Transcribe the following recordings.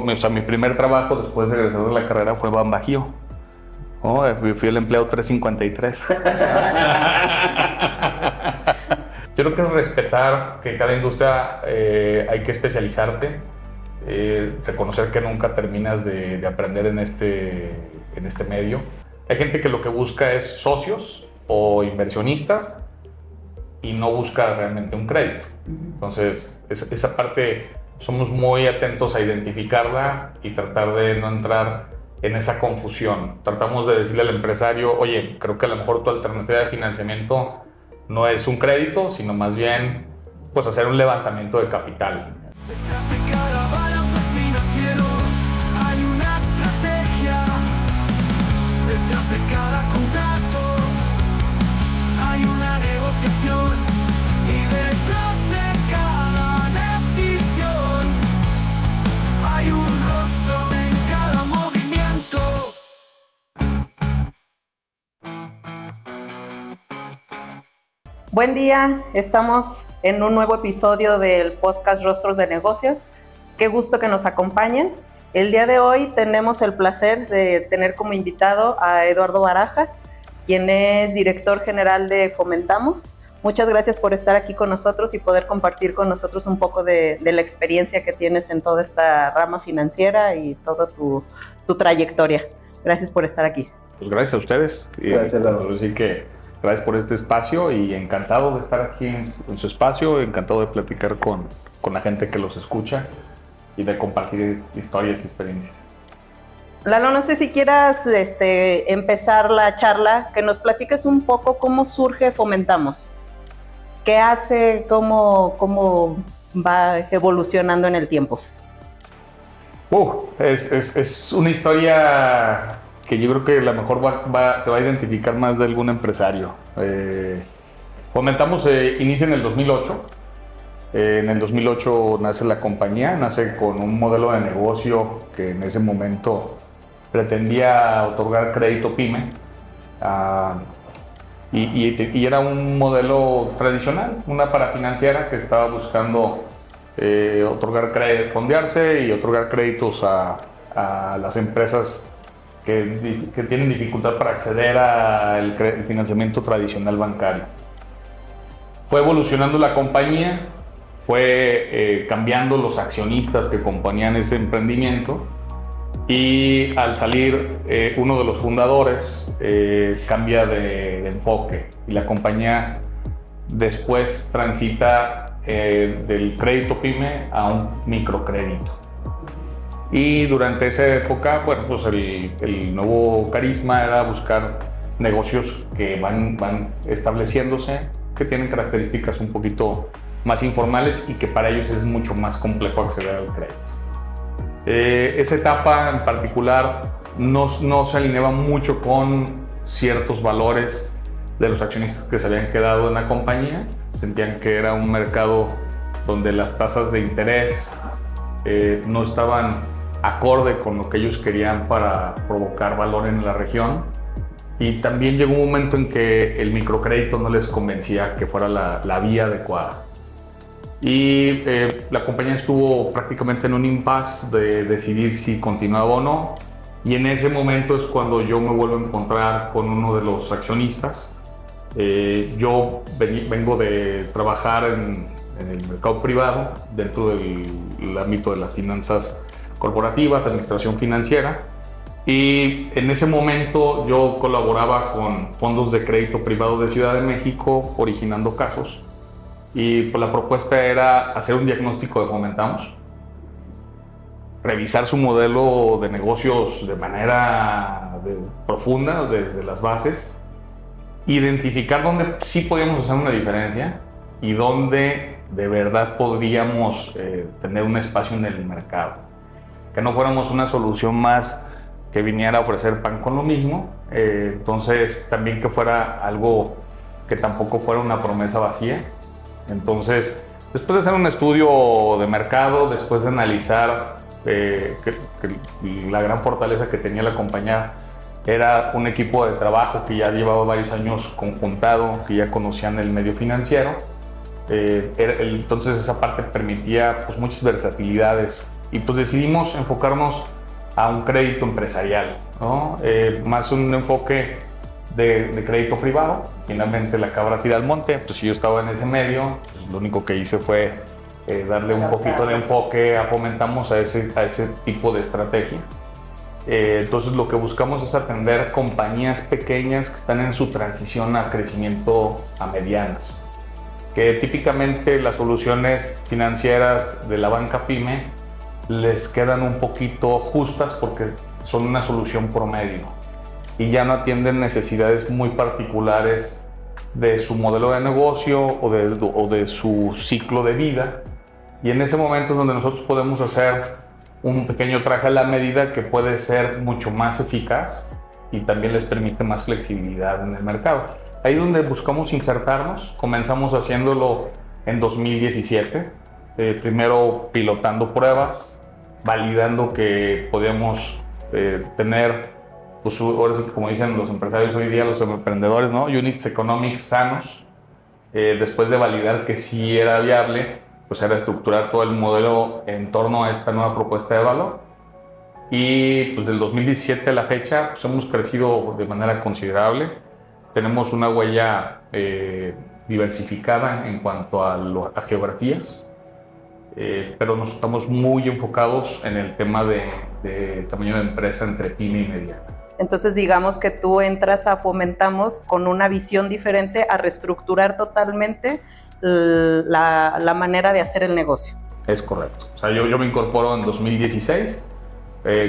O sea, mi primer trabajo después de egresar de la carrera fue Ban Bajío. Oh, fui el empleado 353. Yo creo que es respetar que cada industria hay que especializarte, reconocer que nunca terminas de aprender en este medio. Hay gente que lo que busca es socios o inversionistas y no busca realmente un crédito. Entonces, esa parte somos muy atentos a identificarla y tratar de no entrar en esa confusión. Tratamos de decirle al empresario, oye, creo que a lo mejor tu alternativa de financiamiento no es un crédito, sino más bien pues hacer un levantamiento de capital. Detrás de cada balance financiero hay una estrategia. Detrás de cada contrato hay una negociación. Y detrás de cada decisión hay un rostro en cada movimiento. Buen día, estamos en un nuevo episodio del podcast Rostros de Negocios. Qué gusto que nos acompañen. El día de hoy tenemos el placer de tener como invitado a Eduardo Barajas, quien es director general de Fomentamos. Muchas gracias por estar aquí con nosotros y poder compartir con nosotros un poco de la experiencia que tienes en toda esta rama financiera y toda tu trayectoria. Gracias por estar aquí. Pues gracias a ustedes. Gracias, Laura. Así que gracias por este espacio y encantado de estar aquí en su espacio, encantado de platicar con la gente que los escucha y de compartir historias y experiencias. Lalo, no sé si quieras empezar la charla, que nos platiques un poco cómo surge Fomentamos. ¿Qué hace? ¿Cómo va evolucionando en el tiempo? Es una historia que yo creo que a lo mejor se va a identificar más de algún empresario. Fomentamos inicia en el 2008. En el 2008 nace la compañía, nace con un modelo de negocio que en ese momento pretendía otorgar crédito PYME. Y era un modelo tradicional, una parafinanciera que estaba buscando otorgar crédito, fondearse y otorgar créditos a las empresas que tienen dificultad para acceder al financiamiento tradicional bancario. Fue evolucionando la compañía, fue cambiando los accionistas que componían ese emprendimiento y al salir uno de los fundadores cambia de enfoque y la compañía después transita del crédito PYME a un microcrédito. Y durante esa época, bueno, pues el nuevo carisma era buscar negocios que van estableciéndose, que tienen características un poquito más informales y que para ellos es mucho más complejo acceder al crédito. Esa etapa en particular no se alineaba mucho con ciertos valores de los accionistas que se habían quedado en la compañía. Sentían que era un mercado donde las tasas de interés no estaban acorde con lo que ellos querían para provocar valor en la región. Y también llegó un momento en que el microcrédito no les convencía que fuera la vía adecuada. Y la compañía estuvo prácticamente en un impasse de decidir si continuaba o no. Y en ese momento es cuando yo me vuelvo a encontrar con uno de los accionistas. Yo vengo de trabajar en el mercado privado, dentro del ámbito de las finanzas corporativas, administración financiera. Y en ese momento yo colaboraba con fondos de crédito privado de Ciudad de México, originando casos. Y pues la propuesta era hacer un diagnóstico de Fomentamos, revisar su modelo de negocios de manera profunda, desde las bases, identificar dónde sí podíamos hacer una diferencia y dónde de verdad podríamos tener un espacio en el mercado. Que no fuéramos una solución más que viniera a ofrecer pan con lo mismo, entonces también que fuera algo que tampoco fuera una promesa vacía. Entonces, después de hacer un estudio de mercado, después de analizar que la gran fortaleza que tenía la compañía era un equipo de trabajo que ya llevaba varios años conjuntado, que ya conocían el medio financiero, entonces esa parte permitía pues muchas versatilidades y pues decidimos enfocarnos a un crédito empresarial, ¿no? Más un enfoque de crédito privado. Finalmente la cabra tira al monte, pues si yo estaba en ese medio, pues lo único que hice fue darle un poquito de enfoque, fomentamos a ese tipo de estrategia. Entonces lo que buscamos es atender compañías pequeñas que están en su transición a crecimiento a medianas, que típicamente las soluciones financieras de la banca PYME les quedan un poquito justas porque son una solución promedio y ya no atienden necesidades muy particulares de su modelo de negocio o de su ciclo de vida. Y en ese momento es donde nosotros podemos hacer un pequeño traje a la medida que puede ser mucho más eficaz y también les permite más flexibilidad en el mercado. Ahí es donde buscamos insertarnos. Comenzamos haciéndolo en 2017, primero pilotando pruebas, validando que podíamos tener, pues ahora sí que como dicen los empresarios hoy día, los emprendedores, ¿no? Units economics sanos. Después de validar que sí era viable, pues era estructurar todo el modelo en torno a esta nueva propuesta de valor. Y pues del 2017 a la fecha pues hemos crecido de manera considerable. Tenemos una huella diversificada en cuanto a geografías, pero nos estamos muy enfocados en el tema de tamaño de empresa entre pyme y mediana. Entonces digamos que tú entras a Fomentamos con una visión diferente a reestructurar totalmente la manera de hacer el negocio. Es correcto. O sea, yo me incorporo en 2016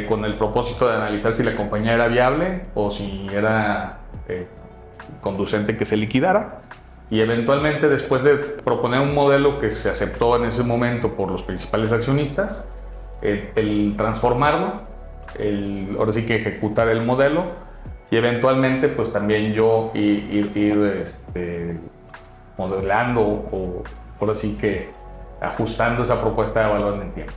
con el propósito de analizar si la compañía era viable o si era conducente que se liquidara. Y eventualmente, después de proponer un modelo que se aceptó en ese momento por los principales accionistas, el transformarlo, ahora sí que ejecutar el modelo y eventualmente pues también yo ir modelando o ahora sí que ajustando esa propuesta de valor en el tiempo,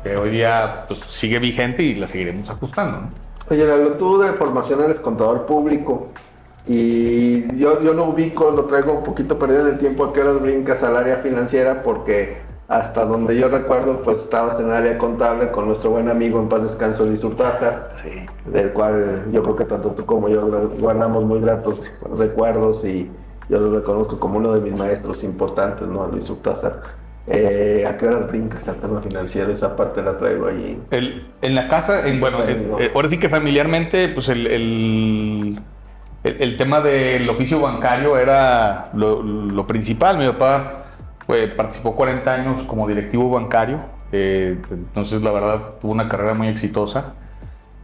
que hoy día pues sigue vigente y la seguiremos ajustando, ¿no? Oye, Lalo, tú de formación eres contador público y yo no ubico, lo traigo un poquito perdido en el tiempo a qué horas brincas al área financiera, porque hasta donde yo recuerdo pues estabas en el área contable con nuestro buen amigo en paz descanso Luis Hurtázar, sí, del cual yo creo que tanto tú como yo guardamos muy gratos recuerdos y yo lo reconozco como uno de mis maestros importantes, ¿no? Luis Hurtázar. ¿A qué horas brincas al tema financiero? Esa parte la traigo ahí. En la casa, ahora sí que familiarmente, pues el tema del oficio bancario era lo principal. Mi papá participó 40 años como directivo bancario, entonces la verdad tuvo una carrera muy exitosa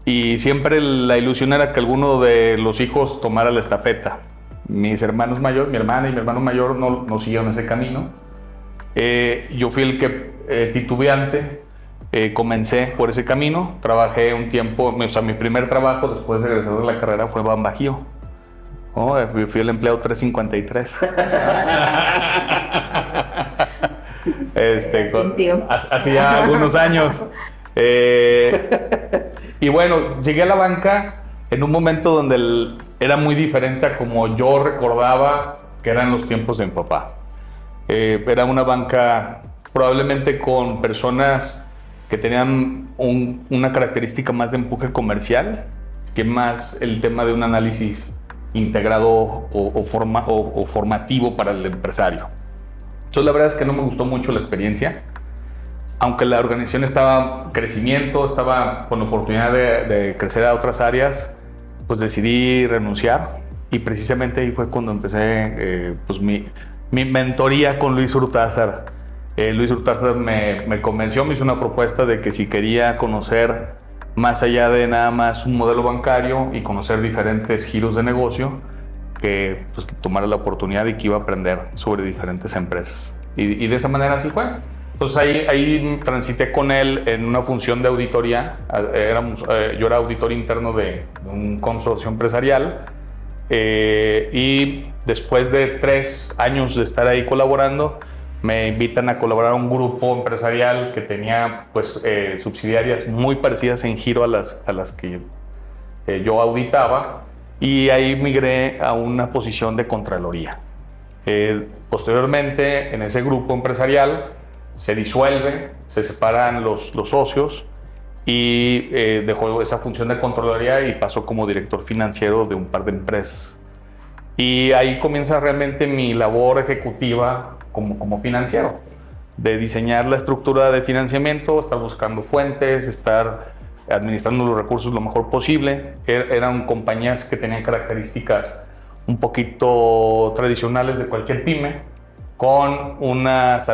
y siempre la ilusión era que alguno de los hijos tomara la estafeta. Mis hermanos mayores, mi hermana y mi hermano mayor no siguieron ese camino. Yo fui el que titubeante comencé por ese camino. Trabajé un tiempo, o sea, mi primer trabajo después de egresar de la carrera fue Ban Bajío. Fui el empleado 353. Hacía algunos años. Y bueno, llegué a la banca en un momento donde era muy diferente a como yo recordaba que eran los tiempos de mi papá. Era una banca probablemente con personas que tenían una característica más de empuje comercial que más el tema de un análisis integrado o formativo para el empresario. Entonces la verdad es que no me gustó mucho la experiencia. Aunque la organización estaba en crecimiento, estaba con oportunidad de crecer a otras áreas, pues decidí renunciar y precisamente ahí fue cuando empecé pues mi mentoría con Luis Hurtázar. Luis Hurtázar me convenció, me hizo una propuesta de que si quería conocer más allá de nada más un modelo bancario y conocer diferentes giros de negocio, que pues, tomara la oportunidad y que iba a aprender sobre diferentes empresas. Y de esa manera así fue. Entonces ahí transité con él en una función de auditoría. Yo era auditor interno de un consorcio empresarial y después de 3 años de estar ahí colaborando, me invitan a colaborar a un grupo empresarial que tenía pues, subsidiarias muy parecidas en giro a las que yo auditaba, y ahí migré a una posición de Contraloría. Posteriormente, en ese grupo empresarial, se disuelve, se separan los socios y dejó esa función de controladuría y pasó como director financiero de un par de empresas. Y ahí comienza realmente mi labor ejecutiva como financiero, de diseñar la estructura de financiamiento, estar buscando fuentes, estar administrando los recursos lo mejor posible. Eran compañías que tenían características un poquito tradicionales de cualquier pyme, con una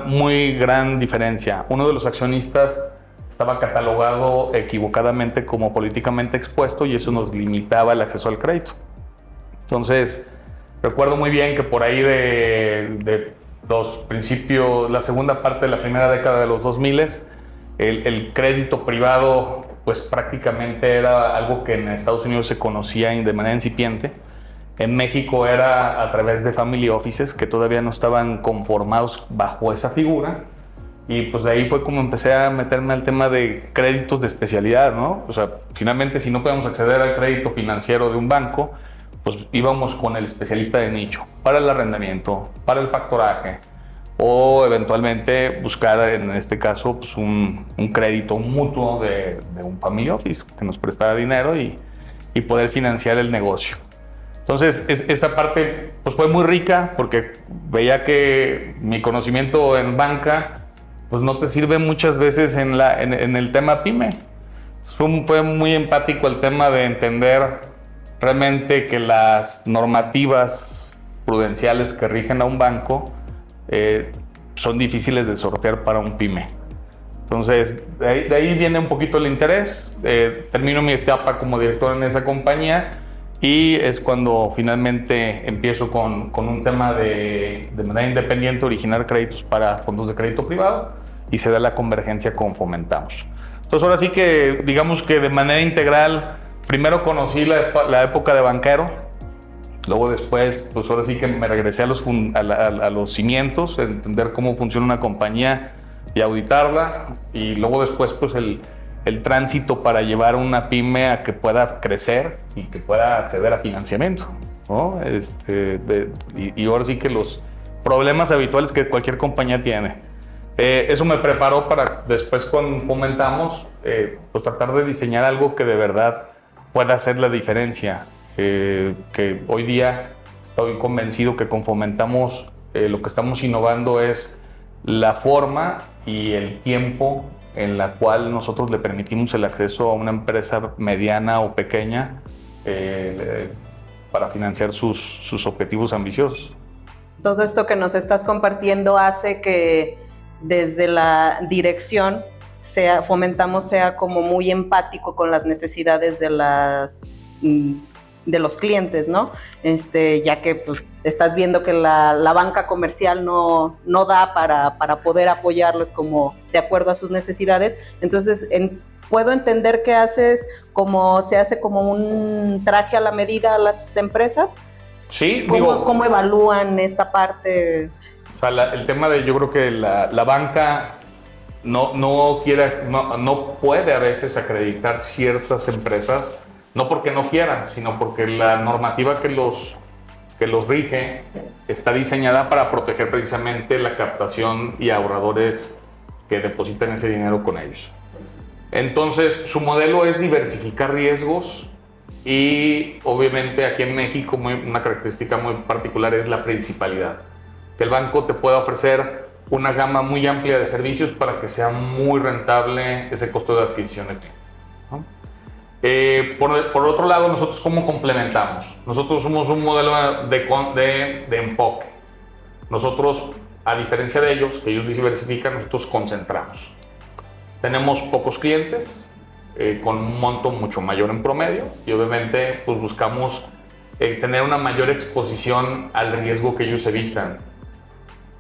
muy gran diferencia. Uno de los accionistas estaba catalogado equivocadamente como políticamente expuesto y eso nos limitaba el acceso al crédito. Entonces, recuerdo muy bien que por ahí de los principios, la segunda parte de la primera década de los 2000, el crédito privado pues prácticamente era algo que en Estados Unidos se conocía de manera incipiente. En México era a través de family offices que todavía no estaban conformados bajo esa figura. Y pues de ahí fue como empecé a meterme al tema de créditos de especialidad, ¿no? O sea, finalmente si no podíamos acceder al crédito financiero de un banco, pues íbamos con el especialista de nicho para el arrendamiento, para el factoraje, o eventualmente buscar, en este caso, pues un crédito mutuo de un family office que nos prestara dinero y poder financiar el negocio. Entonces, esa parte pues fue muy rica porque veía que mi conocimiento en banca pues no te sirve muchas veces en el tema pyme. Fue muy empático el tema de entender realmente que las normativas prudenciales que rigen a un banco son difíciles de sortear para un pyme. Entonces, de ahí viene un poquito el interés. Termino mi etapa como director en esa compañía y es cuando finalmente empiezo con un tema de manera independiente originar créditos para fondos de crédito privado y se da la convergencia con Fomentamos. Entonces, ahora sí que digamos que de manera integral, primero conocí la época de banquero, luego después, pues ahora sí que me regresé a los cimientos, a entender cómo funciona una compañía y auditarla, y luego después pues el tránsito para llevar una pyme a que pueda crecer y que pueda acceder a financiamiento, ¿no? Y ahora sí que los problemas habituales que cualquier compañía tiene. Eso me preparó para después cuando Fomentamos, pues tratar de diseñar algo que de verdad pueda hacer la diferencia. Que hoy día estoy convencido que con Fomentamos lo que estamos innovando es la forma y el tiempo en la cual nosotros le permitimos el acceso a una empresa mediana o pequeña para financiar sus objetivos ambiciosos. Todo esto que nos estás compartiendo hace que desde la dirección Fomentamos sea como muy empático con las necesidades de los clientes, ¿no? Ya que pues, estás viendo que la banca comercial no da para poder apoyarlos como de acuerdo a sus necesidades. Entonces, puedo entender que se hace como un traje a la medida a las empresas. Sí, ¿Cómo evalúan esta parte? O sea, el tema de, yo creo que la banca no puede a veces acreditar ciertas empresas, no porque no quieran, sino porque la normativa que los rige está diseñada para proteger precisamente la captación y ahorradores que depositan ese dinero con ellos. Entonces, su modelo es diversificar riesgos y obviamente aquí en México una característica muy particular es la principalidad. Que el banco te pueda ofrecer una gama muy amplia de servicios para que sea muy rentable ese costo de adquisición de cliente, ¿no? Por otro lado, nosotros ¿cómo complementamos? Nosotros somos un modelo de enfoque. Nosotros, a diferencia de ellos, que ellos diversifican, nosotros concentramos. Tenemos pocos clientes, con un monto mucho mayor en promedio y obviamente pues, buscamos tener una mayor exposición al riesgo que ellos evitan,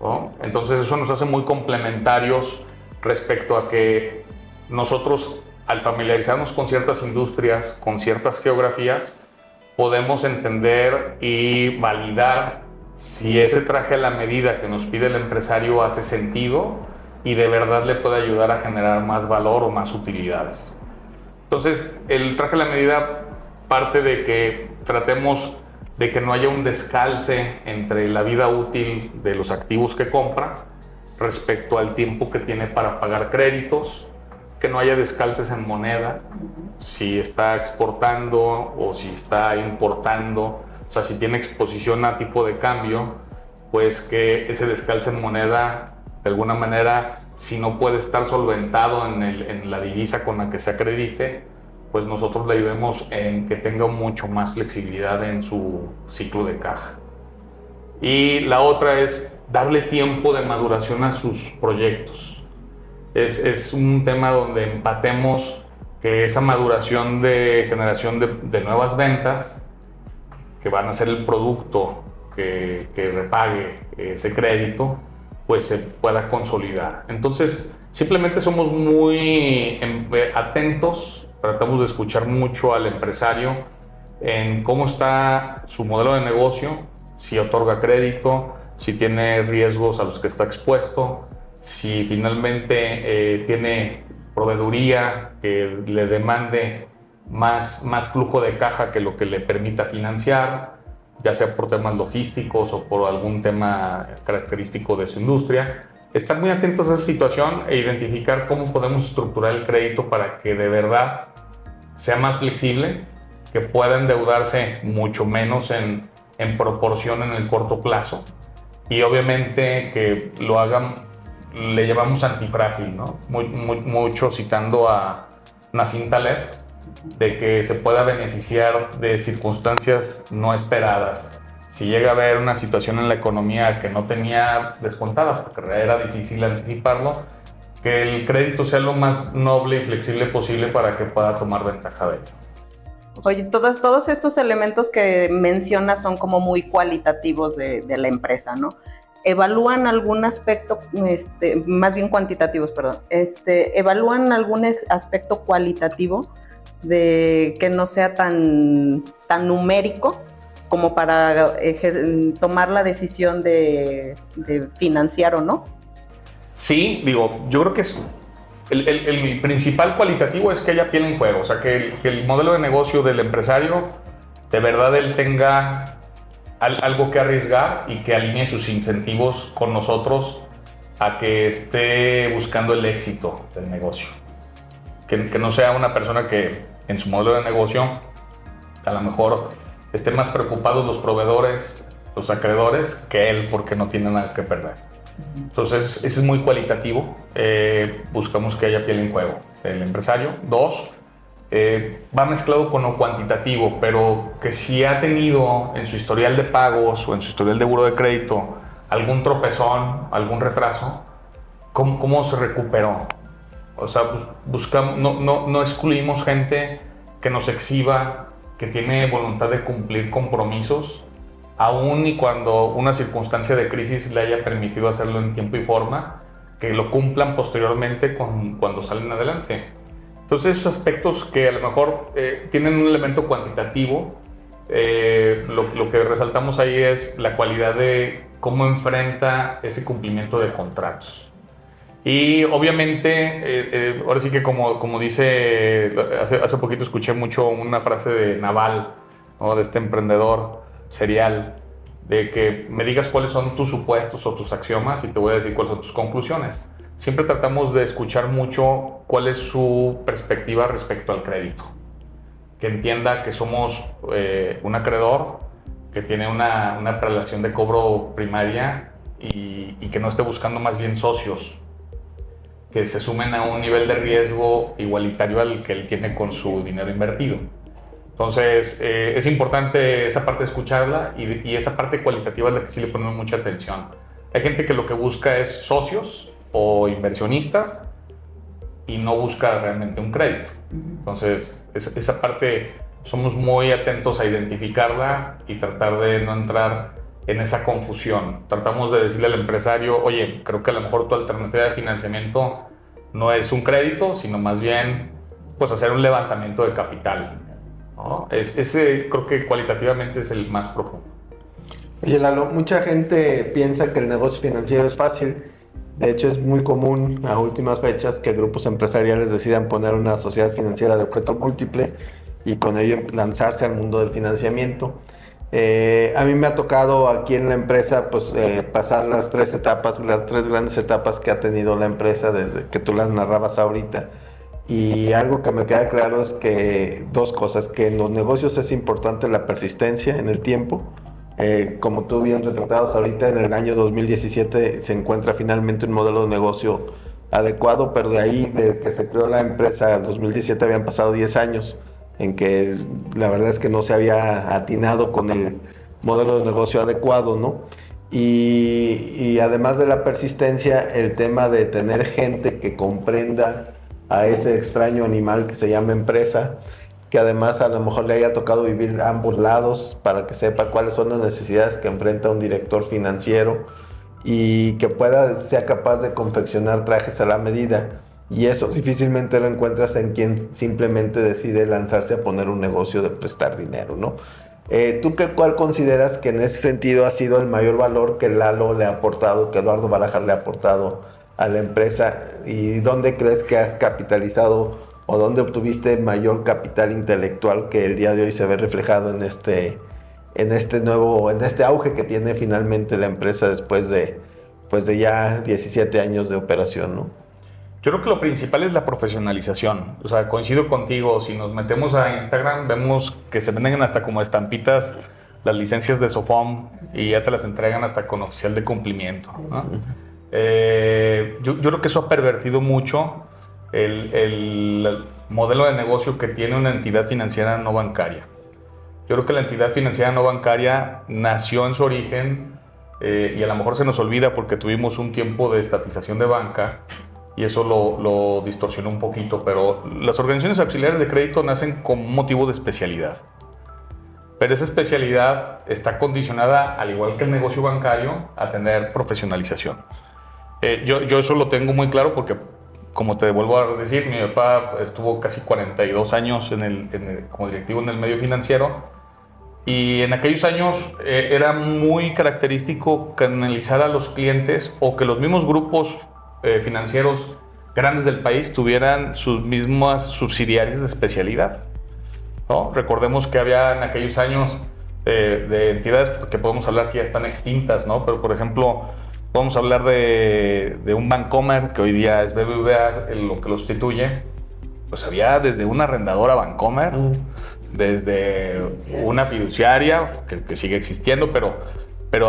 ¿no? Entonces eso nos hace muy complementarios respecto a que nosotros al familiarizarnos con ciertas industrias, con ciertas geografías, podemos entender y validar si ese traje a la medida que nos pide el empresario hace sentido y de verdad le puede ayudar a generar más valor o más utilidades. Entonces el traje a la medida parte de que tratemos de que no haya un descalce entre la vida útil de los activos que compra respecto al tiempo que tiene para pagar créditos, que no haya descalces en moneda, si está exportando o si está importando, o sea, si tiene exposición a tipo de cambio, pues que ese descalce en moneda, de alguna manera, si no puede estar solventado en la divisa con la que se acredite, pues nosotros le ayudemos en que tenga mucho más flexibilidad en su ciclo de caja. Y la otra es darle tiempo de maduración a sus proyectos. Es un tema donde empatemos que esa maduración de generación de nuevas ventas, que van a ser el producto que repague ese crédito, pues se pueda consolidar. Entonces, simplemente somos muy atentos, tratamos de escuchar mucho al empresario en cómo está su modelo de negocio, si otorga crédito, si tiene riesgos a los que está expuesto, si finalmente tiene proveeduría que le demande más flujo de caja que lo que le permita financiar, ya sea por temas logísticos o por algún tema característico de su industria. Estar muy atentos a esa situación e identificar cómo podemos estructurar el crédito para que de verdad sea más flexible, que pueda endeudarse mucho menos en proporción en el corto plazo, y obviamente que lo hagan, le llamamos antifrágil, ¿no? Mucho citando a Nassim Taleb, de que se pueda beneficiar de circunstancias no esperadas. Si llega a haber una situación en la economía que no tenía descontada, porque era difícil anticiparlo, que el crédito sea lo más noble y flexible posible para que pueda tomar ventaja de ello. Oye, todos estos elementos que mencionas son como muy cualitativos de la empresa, ¿no? ¿Evalúan algún aspecto, más bien cuantitativos, perdón, evalúan algún aspecto cualitativo de que no sea tan numérico como para tomar la decisión de financiar o no? Sí, digo, yo creo que el principal cualitativo es que haya piel en juego, o sea, que el modelo de negocio del empresario, de verdad él tenga algo que arriesgar y que alinee sus incentivos con nosotros a que esté buscando el éxito del negocio. Que no sea una persona que en su modelo de negocio a lo mejor esté más preocupados los proveedores, los acreedores, que él, porque no tiene nada que perder. Entonces, ese es muy cualitativo. Buscamos que haya piel en juego del empresario. 2, va mezclado con lo cuantitativo, pero que si ha tenido en su historial de pagos o en su historial de buro de crédito algún tropezón, algún retraso, ¿cómo se recuperó? O sea, buscamos, no excluimos gente que nos exhiba, que tiene voluntad de cumplir compromisos, aún y cuando una circunstancia de crisis le haya permitido hacerlo en tiempo y forma, que lo cumplan posteriormente cuando salen adelante. Entonces, esos aspectos que a lo mejor tienen un elemento cuantitativo, lo que resaltamos ahí es la cualidad de cómo enfrenta ese cumplimiento de contratos. Y obviamente, ahora sí que como dice, hace poquito escuché mucho una frase de Naval, ¿no? De este emprendedor serial, de que me digas cuáles son tus supuestos o tus axiomas y te voy a decir cuáles son tus conclusiones. Siempre tratamos de escuchar mucho cuál es su perspectiva respecto al crédito. Que entienda que somos un acreedor, que tiene una relación de cobro primaria y que no esté buscando más bien socios que se sumen a un nivel de riesgo igualitario al que él tiene con su dinero invertido. Entonces, es importante esa parte de escucharla y esa parte cualitativa es la que sí le ponemos mucha atención. Hay gente que lo que busca es socios o inversionistas y no busca realmente un crédito. Entonces, esa parte somos muy atentos a identificarla y tratar de no entrar en esa confusión. Tratamos de decirle al empresario, oye, creo que a lo mejor tu alternativa de financiamiento no es un crédito, sino más bien pues hacer un levantamiento de capital, ¿no? Ese creo que cualitativamente es el más profundo. Oye, Lalo, mucha gente piensa que el negocio financiero es fácil. De hecho, es muy común a últimas fechas que grupos empresariales decidan poner una sociedad financiera de objeto múltiple y con ello lanzarse al mundo del financiamiento. A mí me ha tocado aquí en la empresa pues pasar las tres grandes etapas que ha tenido la empresa desde que tú las narrabas ahorita. Y algo que me queda claro es que dos cosas, que en los negocios es importante la persistencia en el tiempo. Como tú bien retratados ahorita, en el año 2017 se encuentra finalmente un modelo de negocio adecuado, pero de ahí, de que se creó la empresa en 2017, habían pasado 10 años en que la verdad es que no se había atinado con el modelo de negocio adecuado, ¿no? Y además de la persistencia, el tema de tener gente que comprenda a ese extraño animal que se llama empresa, que además a lo mejor le haya tocado vivir ambos lados para que sepa cuáles son las necesidades que enfrenta un director financiero y que sea capaz de confeccionar trajes a la medida. Y eso difícilmente lo encuentras en quien simplemente decide lanzarse a poner un negocio de prestar dinero, ¿no? ¿Tú cuál consideras que en ese sentido ha sido el mayor valor que Lalo le ha aportado, que Eduardo Barajas le ha aportado a la empresa? ¿Y dónde crees que has capitalizado o dónde obtuviste mayor capital intelectual que el día de hoy se ve reflejado en este auge que tiene finalmente la empresa después de ya 17 años de operación, ¿no? Yo creo que lo principal es la profesionalización. O sea, coincido contigo, si nos metemos a Instagram vemos que se venden hasta como estampitas las licencias de Sofom y ya te las entregan hasta con oficial de cumplimiento, ¿no? Yo creo que eso ha pervertido mucho el modelo de negocio que tiene una entidad financiera no bancaria. Yo creo que la entidad financiera no bancaria nació en su origen y a lo mejor se nos olvida porque tuvimos un tiempo de estatización de banca y eso lo distorsionó un poquito, pero las organizaciones auxiliares de crédito nacen con un motivo de especialidad. Pero esa especialidad está condicionada, al igual que el negocio bancario, a tener profesionalización. Yo eso lo tengo muy claro porque, como te vuelvo a decir, mi papá estuvo casi 42 años como directivo en el medio financiero y en aquellos años era muy característico canalizar a los clientes o que los mismos grupos financieros grandes del país tuvieran sus mismas subsidiarias de especialidad, ¿no? Recordemos que había en aquellos años de entidades que podemos hablar que ya están extintas, ¿no? Pero por ejemplo, podemos hablar de un Bancomer, que hoy día es BBVA, lo que lo sustituye. Pues había desde una arrendadora Bancomer, desde una fiduciaria, que sigue existiendo, pero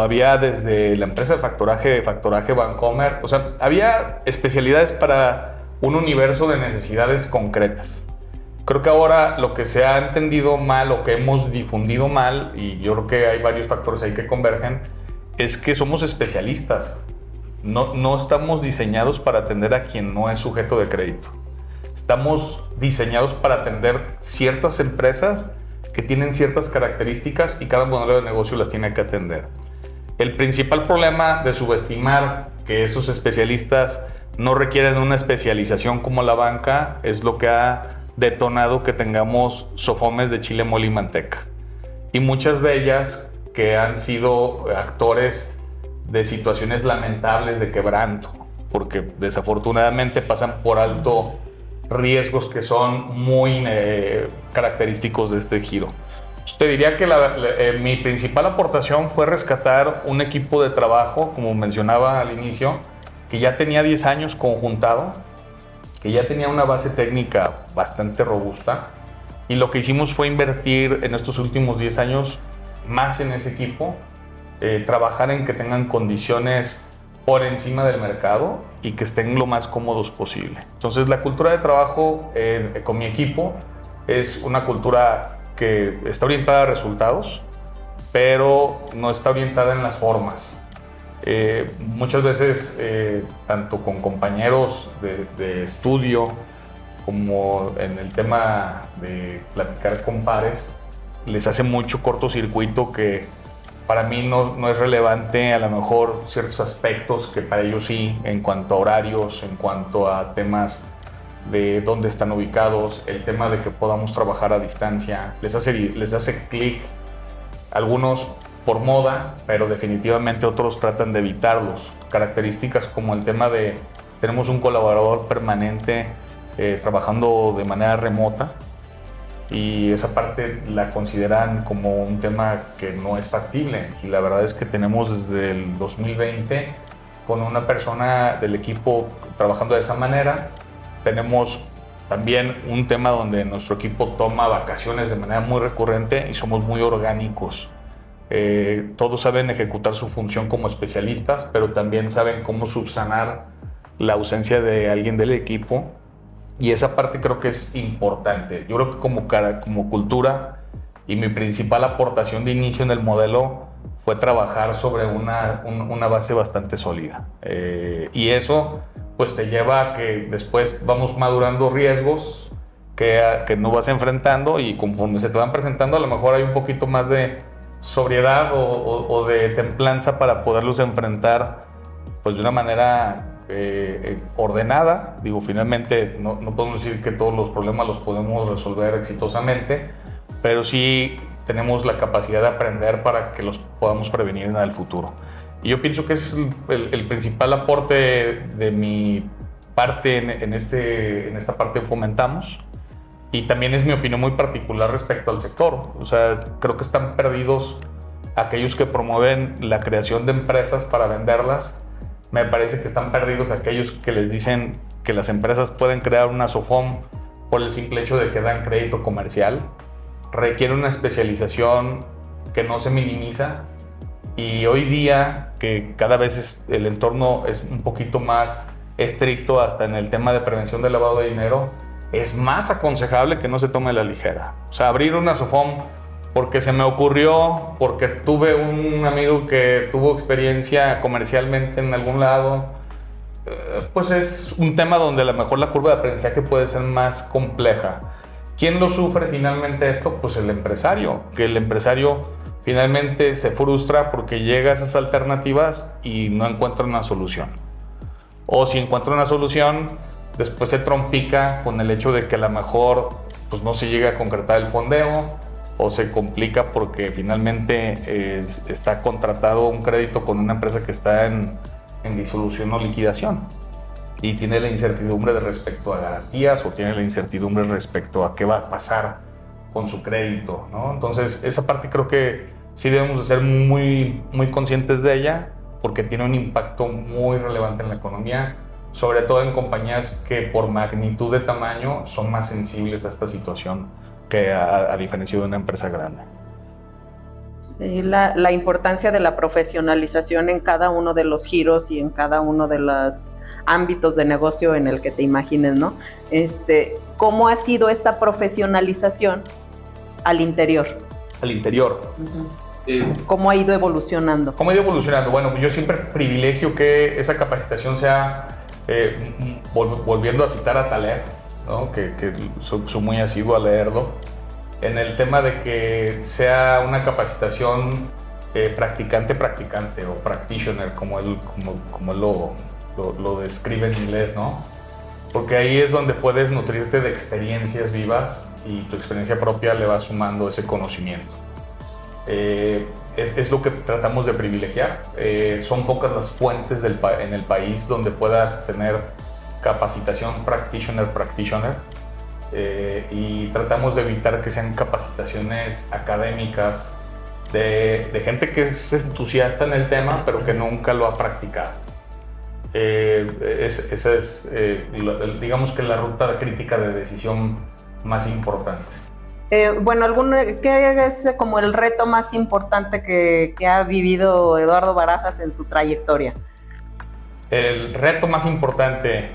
había desde la empresa de factoraje Bancomer. O sea, había especialidades para un universo de necesidades concretas. Creo que ahora lo que se ha entendido mal o que hemos difundido mal, y yo creo que hay varios factores ahí que convergen, es que somos especialistas. No estamos diseñados para atender a quien no es sujeto de crédito. Estamos diseñados para atender ciertas empresas que tienen ciertas características y cada modelo de negocio las tiene que atender. El principal problema de subestimar que esos especialistas no requieren una especialización como la banca es lo que ha detonado que tengamos Sofomes de chile, mole y manteca. Y muchas de ellas que han sido actores de situaciones lamentables de quebranto, porque desafortunadamente pasan por alto riesgos que son muy característicos de este giro. Te diría que mi principal aportación fue rescatar un equipo de trabajo, como mencionaba al inicio, que ya tenía 10 años conjuntado, que ya tenía una base técnica bastante robusta, y lo que hicimos fue invertir en estos últimos 10 años más en ese equipo, trabajar en que tengan condiciones por encima del mercado y que estén lo más cómodos posible. Entonces la cultura de trabajo con mi equipo es una cultura que está orientada a resultados, pero no está orientada en las formas. Muchas veces, tanto con compañeros de estudio como en el tema de platicar con pares, les hace mucho cortocircuito que para mí no es relevante a lo mejor ciertos aspectos que para ellos sí, en cuanto a horarios, en cuanto a temas de dónde están ubicados, el tema de que podamos trabajar a distancia, les hace clic. Algunos por moda, pero definitivamente otros tratan de evitarlos. Características como el tema de tenemos un colaborador permanente trabajando de manera remota y esa parte la consideran como un tema que no es factible. Y la verdad es que tenemos desde el 2020 con una persona del equipo trabajando de esa manera. Tenemos también un tema donde nuestro equipo toma vacaciones de manera muy recurrente y somos muy orgánicos. Todos saben ejecutar su función como especialistas, pero también saben cómo subsanar la ausencia de alguien del equipo, y esa parte creo que es importante. Yo creo que como cultura, y mi principal aportación de inicio en el modelo fue trabajar sobre una base bastante sólida, y eso pues te lleva a que después vamos madurando riesgos que no vas enfrentando, y conforme se te van presentando a lo mejor hay un poquito más de sobriedad o de templanza para poderlos enfrentar pues de una manera ordenada. Digo, finalmente no podemos decir que todos los problemas los podemos resolver exitosamente, pero sí tenemos la capacidad de aprender para que los podamos prevenir en el futuro. Y yo pienso que es el principal aporte de mi parte en esta parte que comentamos. Y también es mi opinión muy particular respecto al sector. O sea, creo que están perdidos aquellos que promueven la creación de empresas para venderlas. Me parece que están perdidos aquellos que les dicen que las empresas pueden crear una SOFOM por el simple hecho de que dan crédito comercial. Requiere una especialización que no se minimiza, y hoy día que cada vez el entorno es un poquito más estricto hasta en el tema de prevención del lavado de dinero, es más aconsejable que no se tome a la ligera. O sea, abrir una SOFOM porque se me ocurrió, porque tuve un amigo que tuvo experiencia comercialmente en algún lado, pues es un tema donde a lo mejor la curva de aprendizaje puede ser más compleja. ¿Quién lo sufre finalmente esto? Pues el empresario, que el empresario finalmente se frustra porque llega a esas alternativas y no encuentra una solución. O si encuentra una solución, después se trompica con el hecho de que a lo mejor pues no se llega a concretar el fondeo, o se complica porque finalmente está contratado un crédito con una empresa que está en disolución o liquidación, y tiene la incertidumbre de respecto a garantías, o tiene la incertidumbre respecto a qué va a pasar con su crédito, ¿no? Entonces esa parte creo que sí debemos de ser muy, muy conscientes de ella, porque tiene un impacto muy relevante en la economía, sobre todo en compañías que por magnitud de tamaño son más sensibles a esta situación que a diferencia de una empresa grande. La importancia de la profesionalización en cada uno de los giros y en cada uno de los ámbitos de negocio en el que te imagines, ¿no? ¿Cómo ha sido esta profesionalización al interior? Al interior. ¿Cómo ha ido evolucionando? ¿Cómo ha ido evolucionando? Bueno, yo siempre privilegio que esa capacitación sea, volviendo a citar a Taleb, ¿no? que soy muy asiduo a leerlo, en el tema de que sea una capacitación practicante o practitioner, como él lo describe en inglés, ¿no? Porque ahí es donde puedes nutrirte de experiencias vivas, y tu experiencia propia le va sumando ese conocimiento. Es lo que tratamos de privilegiar. Son pocas las fuentes en el país donde puedas tener capacitación practitioner, y tratamos de evitar que sean capacitaciones académicas de gente que es entusiasta en el tema pero que nunca lo ha practicado. Esa es, digamos que la ruta crítica de decisión más importante. Bueno, ¿qué es como el reto más importante que ha vivido Eduardo Barajas en su trayectoria? El reto más importante,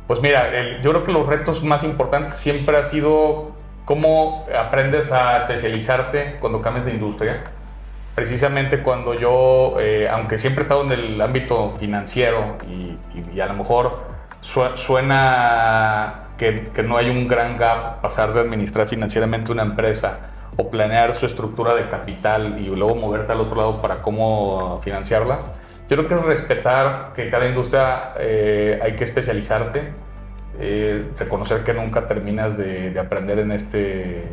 pues mira, yo creo que los retos más importantes siempre ha sido cómo aprendes a especializarte cuando cambias de industria. Precisamente cuando yo, aunque siempre he estado en el ámbito financiero y a lo mejor suena que no hay un gran gap pasar de administrar financieramente una empresa o planear su estructura de capital y luego moverte al otro lado para cómo financiarla. Yo creo que es respetar que cada industria hay que especializarte, reconocer que nunca terminas de aprender en este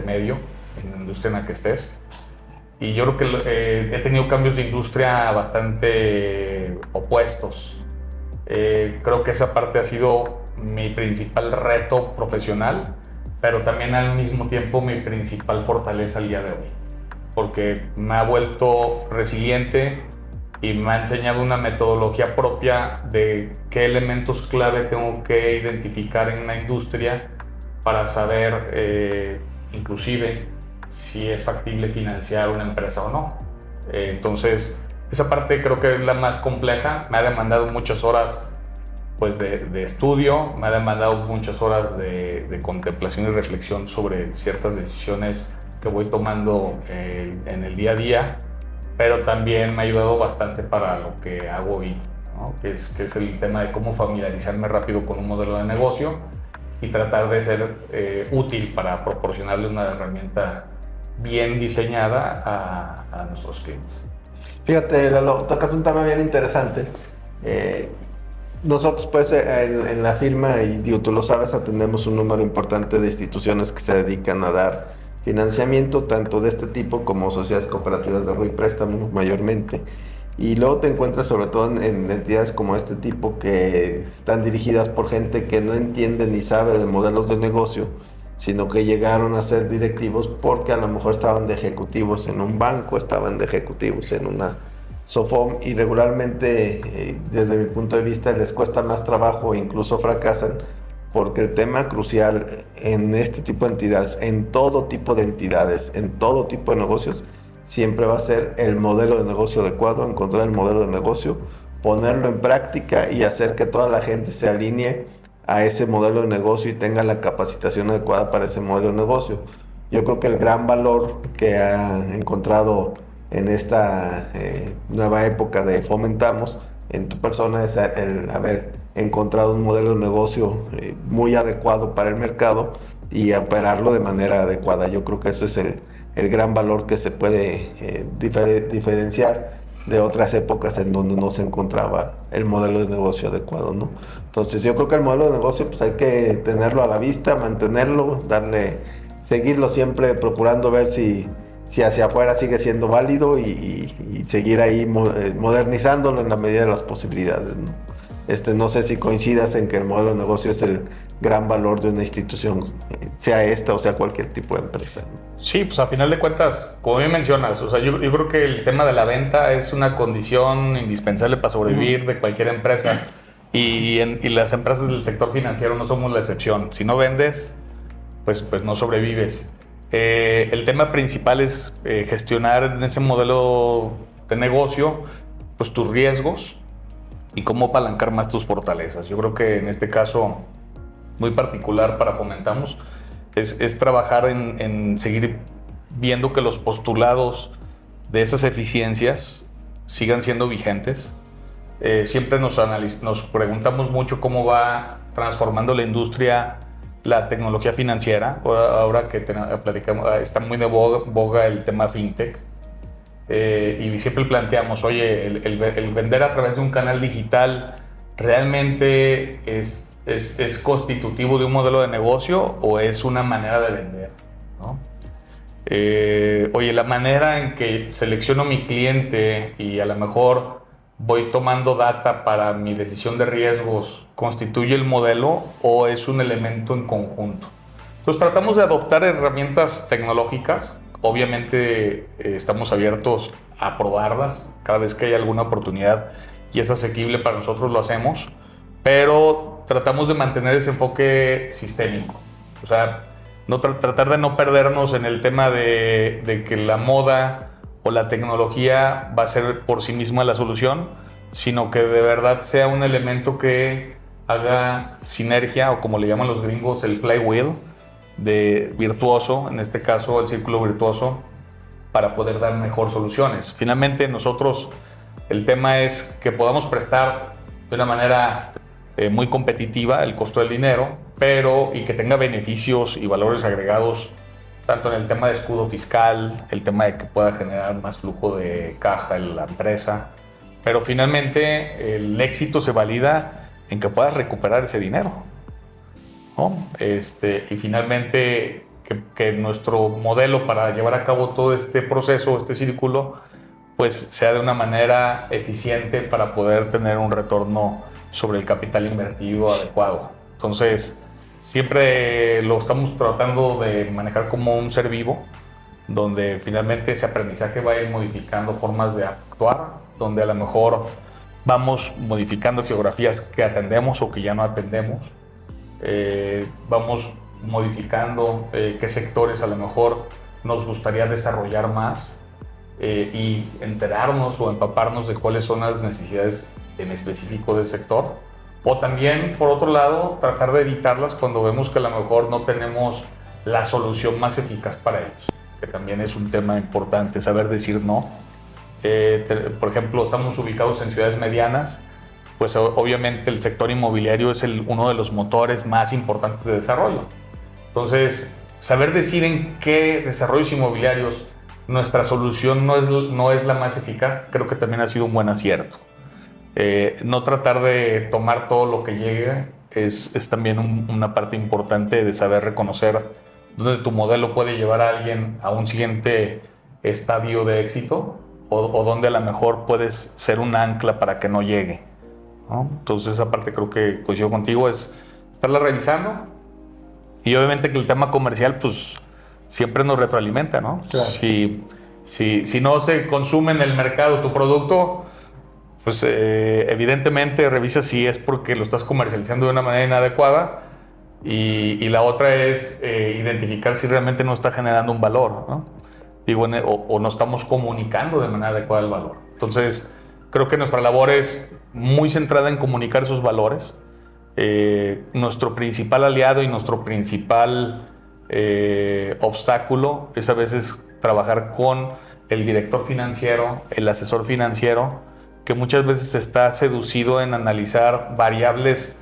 medio, en la industria en la que estés. Y yo creo que he tenido cambios de industria bastante opuestos. Creo que esa parte ha sido mi principal reto profesional, pero también al mismo tiempo mi principal fortaleza al día de hoy, porque me ha vuelto resiliente y me ha enseñado una metodología propia de qué elementos clave tengo que identificar en una industria para saber inclusive si es factible financiar una empresa o no. Entonces, esa parte creo que es la más compleja. Me ha demandado muchas horas pues, de estudio, me ha demandado muchas horas de contemplación y reflexión sobre ciertas decisiones que voy tomando en el día a día, pero también me ha ayudado bastante para lo que hago hoy, ¿no? que es el tema de cómo familiarizarme rápido con un modelo de negocio y tratar de ser útil para proporcionarle una herramienta bien diseñada a nuestros clientes. Fíjate, Lalo, tocas un tema bien interesante. Nosotros pues en la firma, y digo, tú lo sabes, atendemos un número importante de instituciones que se dedican a dar financiamiento, tanto de este tipo como sociedades cooperativas de ahorro y préstamo mayormente. Y luego te encuentras sobre todo en entidades como este tipo que están dirigidas por gente que no entiende ni sabe de modelos de negocio, sino que llegaron a ser directivos porque a lo mejor estaban de ejecutivos en un banco, estaban de ejecutivos en una SOFOM, y regularmente desde mi punto de vista les cuesta más trabajo e incluso fracasan, porque el tema crucial en este tipo de entidades, en todo tipo de entidades, en todo tipo de negocios, siempre va a ser el modelo de negocio adecuado, encontrar el modelo de negocio, ponerlo en práctica y hacer que toda la gente se alinee a ese modelo de negocio y tenga la capacitación adecuada para ese modelo de negocio. Yo creo que el gran valor que ha encontrado en esta nueva época de Fomentamos en tu persona es el haber encontrado un modelo de negocio muy adecuado para el mercado y operarlo de manera adecuada. Yo creo que eso es el gran valor que se puede diferenciar de otras épocas en donde no se encontraba el modelo de negocio adecuado, ¿no? Entonces yo creo que el modelo de negocio pues hay que tenerlo a la vista, mantenerlo, seguirlo siempre procurando ver si hacia afuera sigue siendo válido y seguir ahí modernizándolo en la medida de las posibilidades, ¿no? No sé si coincidas en que el modelo de negocio es el gran valor de una institución, sea esta o sea cualquier tipo de empresa, ¿no? Sí, pues a final de cuentas, como bien mencionas, o sea, yo creo que el tema de la venta es una condición indispensable para sobrevivir de cualquier empresa, y las empresas del sector financiero no somos la excepción. Si no vendes, pues no sobrevives. El tema principal es gestionar en ese modelo de negocio pues tus riesgos y cómo apalancar más tus fortalezas. Yo creo que en este caso muy particular para Fomentamos es trabajar en seguir viendo que los postulados de esas eficiencias sigan siendo vigentes. Siempre nos preguntamos mucho cómo va transformando la industria la tecnología financiera. Ahora que platicamos, está muy de boga el tema fintech. Y siempre planteamos, oye, el vender a través de un canal digital realmente es constitutivo de un modelo de negocio o es una manera de vender, ¿no? Oye, la manera en que selecciono mi cliente y a lo mejor voy tomando data para mi decisión de riesgos, ¿constituye el modelo o es un elemento en conjunto? Entonces tratamos de adoptar herramientas tecnológicas. Obviamente estamos abiertos a probarlas cada vez que hay alguna oportunidad y es asequible para nosotros, lo hacemos, pero tratamos de mantener ese enfoque sistémico. O sea, tratar de no perdernos en el tema de que la moda o la tecnología va a ser por sí misma la solución, sino que de verdad sea un elemento que haga sinergia, o como le llaman los gringos, el flywheel, de virtuoso, en este caso el círculo virtuoso, para poder dar mejor soluciones. Finalmente nosotros, el tema es que podamos prestar de una manera muy competitiva el costo del dinero, y que tenga beneficios y valores agregados, tanto en el tema de escudo fiscal, el tema de que pueda generar más flujo de caja en la empresa, pero finalmente el éxito se valida en que puedas recuperar ese dinero, ¿no? Y finalmente que nuestro modelo para llevar a cabo todo este proceso, este círculo, pues sea de una manera eficiente para poder tener un retorno sobre el capital invertido adecuado. Entonces, siempre lo estamos tratando de manejar como un ser vivo, donde finalmente ese aprendizaje va a ir modificando formas de actuar, donde a lo mejor vamos modificando geografías que atendemos o que ya no atendemos, vamos modificando qué sectores a lo mejor nos gustaría desarrollar más, y enterarnos o empaparnos de cuáles son las necesidades en específico del sector, o también, por otro lado, tratar de evitarlas cuando vemos que a lo mejor no tenemos la solución más eficaz para ellos, que también es un tema importante, saber decir no. Por ejemplo, estamos ubicados en ciudades medianas, pues obviamente el sector inmobiliario es uno de los motores más importantes de desarrollo. Entonces, saber decir en qué desarrollos inmobiliarios nuestra solución no es la más eficaz, creo que también ha sido un buen acierto. No tratar de tomar todo lo que llegue es también una parte importante de saber reconocer dónde tu modelo puede llevar a alguien a un siguiente estadio de éxito, o dónde a lo mejor puedes ser un ancla para que no llegue, ¿no? Entonces esa parte creo que coincido contigo, es estarla revisando, y obviamente que el tema comercial pues siempre nos retroalimenta, ¿no? Claro. Si no se consume en el mercado tu producto, pues evidentemente revisa si es porque lo estás comercializando de una manera inadecuada, y la otra es identificar si realmente no está generando un valor, ¿no? Digo, o no estamos comunicando de manera adecuada el valor. Entonces, creo que nuestra labor es muy centrada en comunicar esos valores. Nuestro principal aliado y nuestro principal obstáculo es a veces trabajar con el director financiero, el asesor financiero, que muchas veces está seducido en analizar variables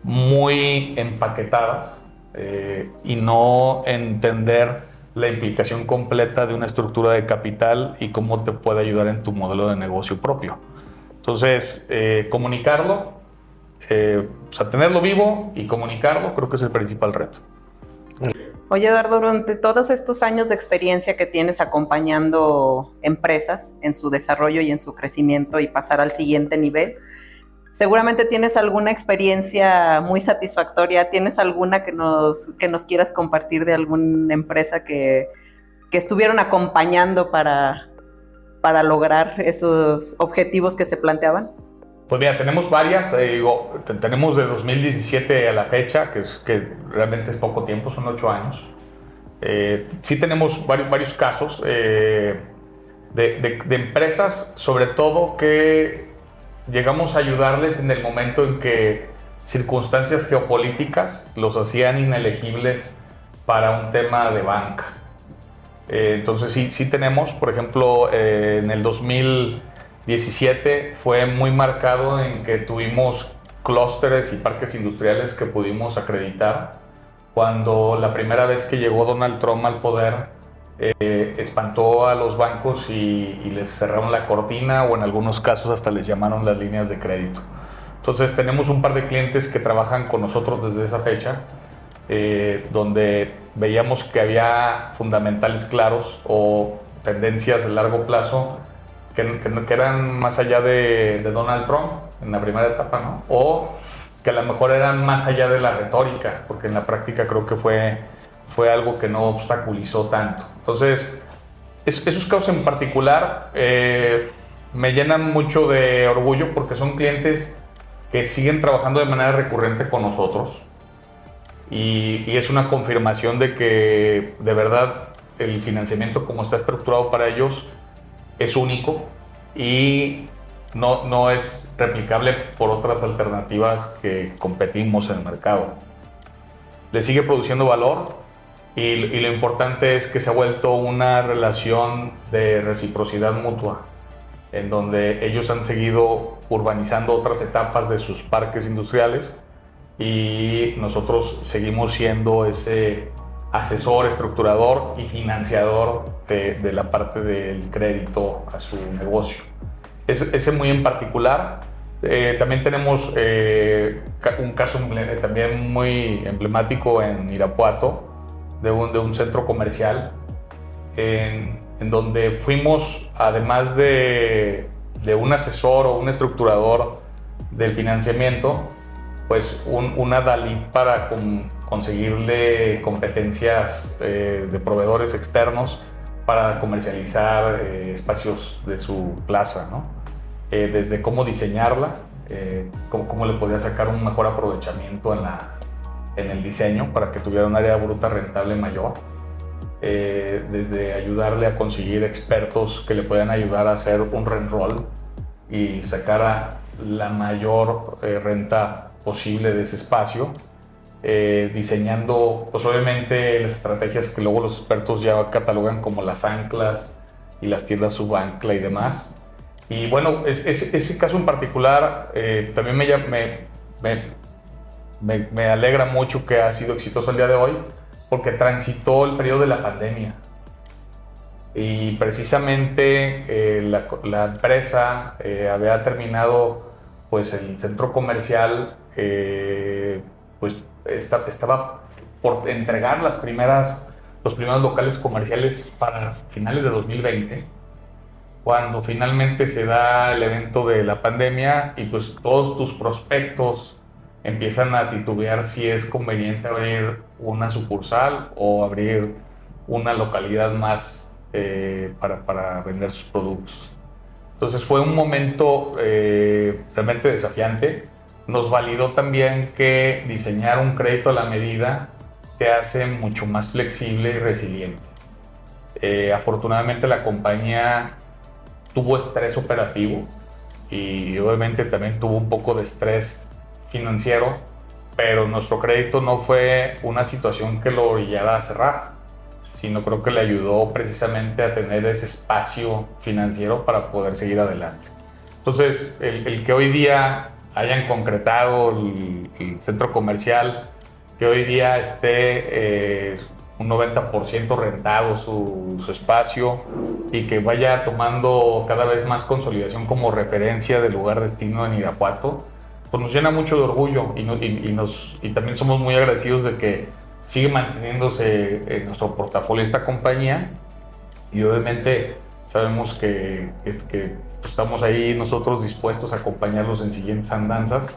muy empaquetadas, y no entender la implicación completa de una estructura de capital y cómo te puede ayudar en tu modelo de negocio propio. Entonces, comunicarlo, o sea, tenerlo vivo y comunicarlo, creo que es el principal reto. Oye, Eduardo, durante todos estos años de experiencia que tienes acompañando empresas en su desarrollo y en su crecimiento y pasar al siguiente nivel, seguramente tienes alguna experiencia muy satisfactoria. ¿Tienes alguna que nos quieras compartir de alguna empresa que estuvieron acompañando para lograr esos objetivos que se planteaban? Pues mira, tenemos varias, tenemos de 2017 a la fecha, que realmente es poco tiempo, son 8 años. Sí tenemos varios casos de empresas, sobre todo que llegamos a ayudarles en el momento en que circunstancias geopolíticas los hacían inelegibles para un tema de banca. Entonces sí tenemos, por ejemplo, en el 2017 fue muy marcado en que tuvimos clústeres y parques industriales que pudimos acreditar cuando la primera vez que llegó Donald Trump al poder espantó a los bancos y les cerraron la cortina, o en algunos casos hasta les llamaron las líneas de crédito. Entonces tenemos un par de clientes que trabajan con nosotros desde esa fecha, donde veíamos que había fundamentales claros o tendencias de largo plazo que eran más allá de Donald Trump en la primera etapa, ¿no? O que a lo mejor eran más allá de la retórica, porque en la práctica creo que fue algo que no obstaculizó tanto. Entonces, esos casos en particular me llenan mucho de orgullo, porque son clientes que siguen trabajando de manera recurrente con nosotros, y es una confirmación de que de verdad el financiamiento como está estructurado para ellos es único y no es replicable por otras alternativas que competimos en el mercado. Le sigue produciendo valor, y lo importante es que se ha vuelto una relación de reciprocidad mutua, en donde ellos han seguido urbanizando otras etapas de sus parques industriales, y nosotros seguimos siendo ese asesor, estructurador y financiador de la parte del crédito a su negocio. Ese muy en particular. También tenemos un caso también muy emblemático en Irapuato, de un centro comercial, en donde fuimos, además de un asesor o un estructurador del financiamiento, pues un adalid para conseguirle competencias de proveedores externos para comercializar espacios de su plaza, ¿no? Desde cómo diseñarla, cómo le podía sacar un mejor aprovechamiento en el diseño para que tuviera un área bruta rentable mayor, desde ayudarle a conseguir expertos que le puedan ayudar a hacer un rent roll y sacar la mayor renta posible de ese espacio, diseñando pues obviamente las estrategias que luego los expertos ya catalogan como las anclas y las tiendas subancla y demás. Y bueno, ese caso en particular también me alegra mucho que ha sido exitoso el día de hoy, porque transitó el periodo de la pandemia. Y precisamente la empresa había terminado pues el centro comercial, pues estaba por entregar los primeros locales comerciales para finales de 2020, cuando finalmente se da el evento de la pandemia y pues todos tus prospectos empiezan a titubear si es conveniente abrir una sucursal o abrir una localidad más para vender sus productos. Entonces fue un momento realmente desafiante. Nos validó también que diseñar un crédito a la medida te hace mucho más flexible y resiliente. Afortunadamente la compañía tuvo estrés operativo y obviamente también tuvo un poco de estrés financiero, pero nuestro crédito no fue una situación que lo orillara a cerrar, sino creo que le ayudó precisamente a tener ese espacio financiero para poder seguir adelante. Entonces, el que hoy día hayan concretado el centro comercial, que hoy día esté un 90% rentado su espacio y que vaya tomando cada vez más consolidación como referencia del lugar destino en Irapuato, pues nos llena mucho de orgullo y también somos muy agradecidos de que sigue manteniéndose en nuestro portafolio esta compañía, y obviamente sabemos que estamos ahí nosotros dispuestos a acompañarlos en siguientes andanzas,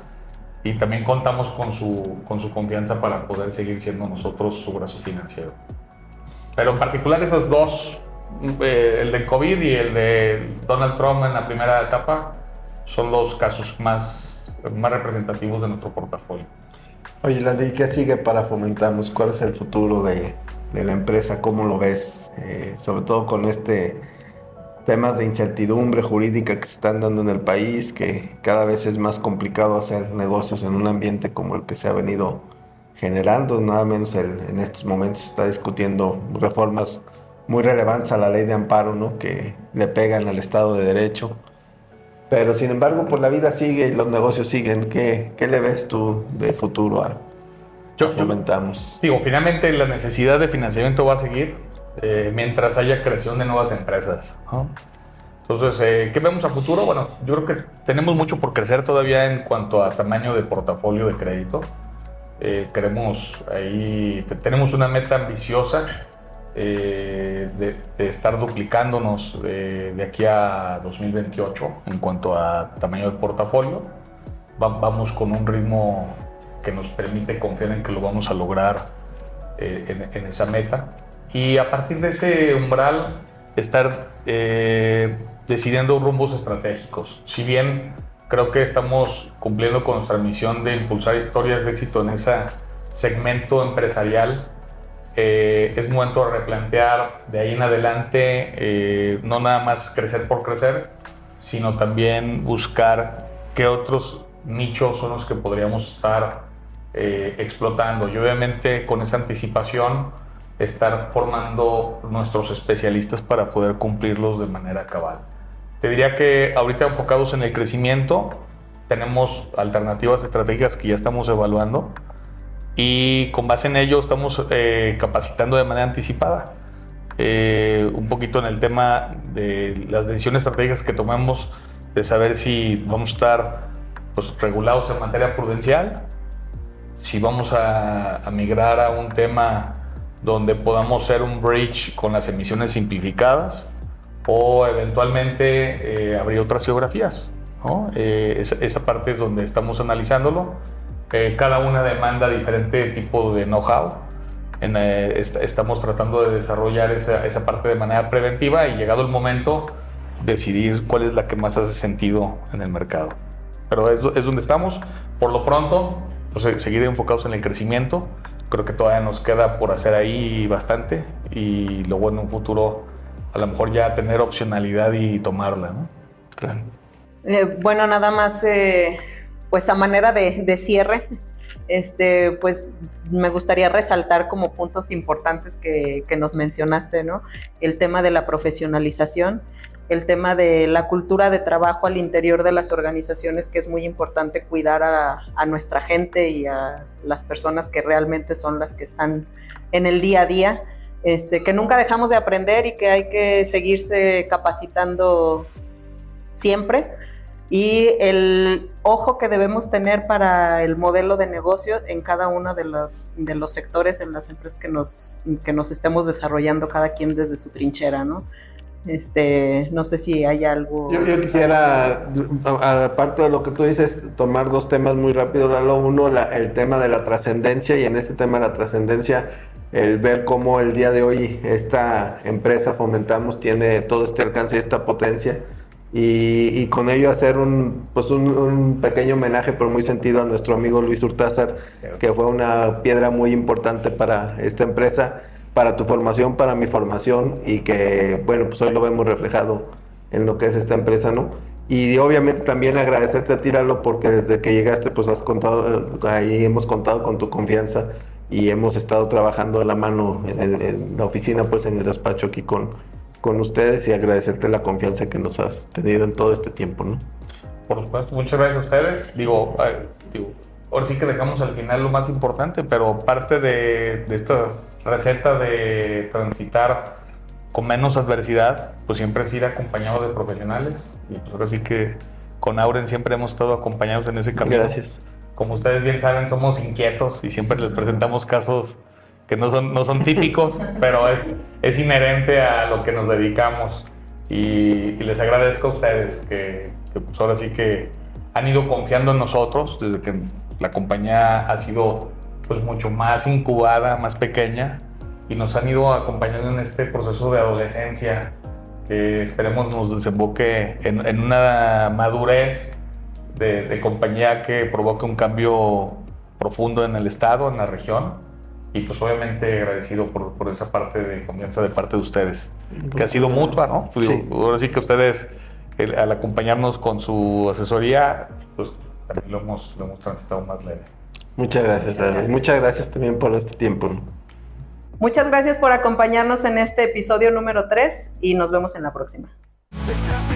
y también contamos con su confianza para poder seguir siendo nosotros su brazo financiero. Pero en particular esos dos, el del COVID y el de Donald Trump en la primera etapa, son los casos más representativos de nuestro portafolio. Oye, Landy, ¿qué sigue para Fomentamos? ¿Cuál es el futuro de la empresa? ¿Cómo lo ves? Sobre todo con temas de incertidumbre jurídica que se están dando en el país, que cada vez es más complicado hacer negocios en un ambiente como el que se ha venido generando. Nada menos en estos momentos se está discutiendo reformas muy relevantes a la ley de amparo, ¿no? Que le pegan al Estado de Derecho. Pero sin embargo, pues la vida sigue y los negocios siguen. ¿Qué le ves tú de futuro a Fomentamos? Digo, finalmente la necesidad de financiamiento va a seguir mientras haya creación de nuevas empresas, ¿no? Entonces, ¿qué vemos a futuro? Bueno, yo creo que tenemos mucho por crecer todavía en cuanto a tamaño de portafolio de crédito. Tenemos una meta ambiciosa de estar duplicándonos de aquí a 2028 en cuanto a tamaño de portafolio. Vamos con un ritmo que nos permite confiar en que lo vamos a lograr en esa meta, y a partir de ese umbral estar decidiendo rumbos estratégicos. Si bien creo que estamos cumpliendo con nuestra misión de impulsar historias de éxito en ese segmento empresarial, es momento de replantear de ahí en adelante, no nada más crecer por crecer, sino también buscar qué otros nichos son los que podríamos estar explotando, y obviamente con esa anticipación estar formando nuestros especialistas para poder cumplirlos de manera cabal. Te diría que ahorita enfocados en el crecimiento, tenemos alternativas estratégicas que ya estamos evaluando, y con base en ello estamos capacitando de manera anticipada. Un poquito en el tema de las decisiones estratégicas que tomamos, de saber si vamos a estar pues, regulados en materia prudencial, si vamos a migrar a un tema donde podamos hacer un bridge con las emisiones simplificadas, o eventualmente abrir otras geografías, ¿no? Esa parte es donde estamos analizándolo, cada una demanda diferente tipo de know-how. Estamos tratando de desarrollar esa parte de manera preventiva y llegado el momento, decidir cuál es la que más hace sentido en el mercado. Pero es donde estamos. Por lo pronto, pues, seguir enfocados en el crecimiento. Creo que todavía nos queda por hacer ahí bastante y luego en un futuro a lo mejor ya tener opcionalidad y tomarla, ¿no? Claro. Bueno, nada más, pues a manera de cierre, pues me gustaría resaltar como puntos importantes que nos mencionaste, ¿no? El tema de la profesionalización, el tema de la cultura de trabajo al interior de las organizaciones, que es muy importante cuidar a nuestra gente y a las personas que realmente son las que están en el día a día, que nunca dejamos de aprender y que hay que seguirse capacitando siempre. Y el ojo que debemos tener para el modelo de negocio en cada uno de los sectores, en las empresas que nos estemos desarrollando cada quien desde su trinchera, ¿no? No sé si hay algo... Yo quisiera, aparte de lo que tú dices, tomar dos temas muy rápido, Lalo. Uno, el tema de la trascendencia, y en este tema de la trascendencia, el ver cómo el día de hoy esta empresa Fomentamos tiene todo este alcance y esta potencia, y con ello hacer un pequeño homenaje, pero muy sentido, a nuestro amigo Luis Hurtázar, que fue una piedra muy importante para esta empresa, para tu formación, para mi formación, y que, bueno, pues hoy lo vemos reflejado en lo que es esta empresa, ¿no? Y obviamente también agradecerte a ti, Lalo, porque desde que llegaste, pues has contado, ahí hemos contado con tu confianza y hemos estado trabajando de la mano en la oficina, pues en el despacho aquí con ustedes, y agradecerte la confianza que nos has tenido en todo este tiempo, ¿no? Por supuesto, muchas gracias a ustedes. Digo, ahora sí que dejamos al final lo más importante, pero parte de esta receta de transitar con menos adversidad, pues siempre es ir acompañado de profesionales. Y pues ahora sí que con Auren siempre hemos estado acompañados en ese camino. Gracias. Como ustedes bien saben, somos inquietos y siempre les presentamos casos que no son típicos, pero es inherente a lo que nos dedicamos. Y les agradezco a ustedes que pues ahora sí que han ido confiando en nosotros desde que la compañía ha sido pues mucho más incubada, más pequeña, y nos han ido acompañando en este proceso de adolescencia que esperemos nos desemboque en una madurez de compañía que provoque un cambio profundo en el estado, en la región, y pues obviamente agradecido por esa parte de confianza de parte de ustedes, que ha sido mutua, ¿no? Pues, Sí. Ahora sí que ustedes, al acompañarnos con su asesoría, pues también lo hemos transitado más leve. Muchas gracias, Lalo. Y muchas gracias también por este tiempo, ¿no? Muchas gracias por acompañarnos en este episodio número 3 y nos vemos en la próxima. Detrás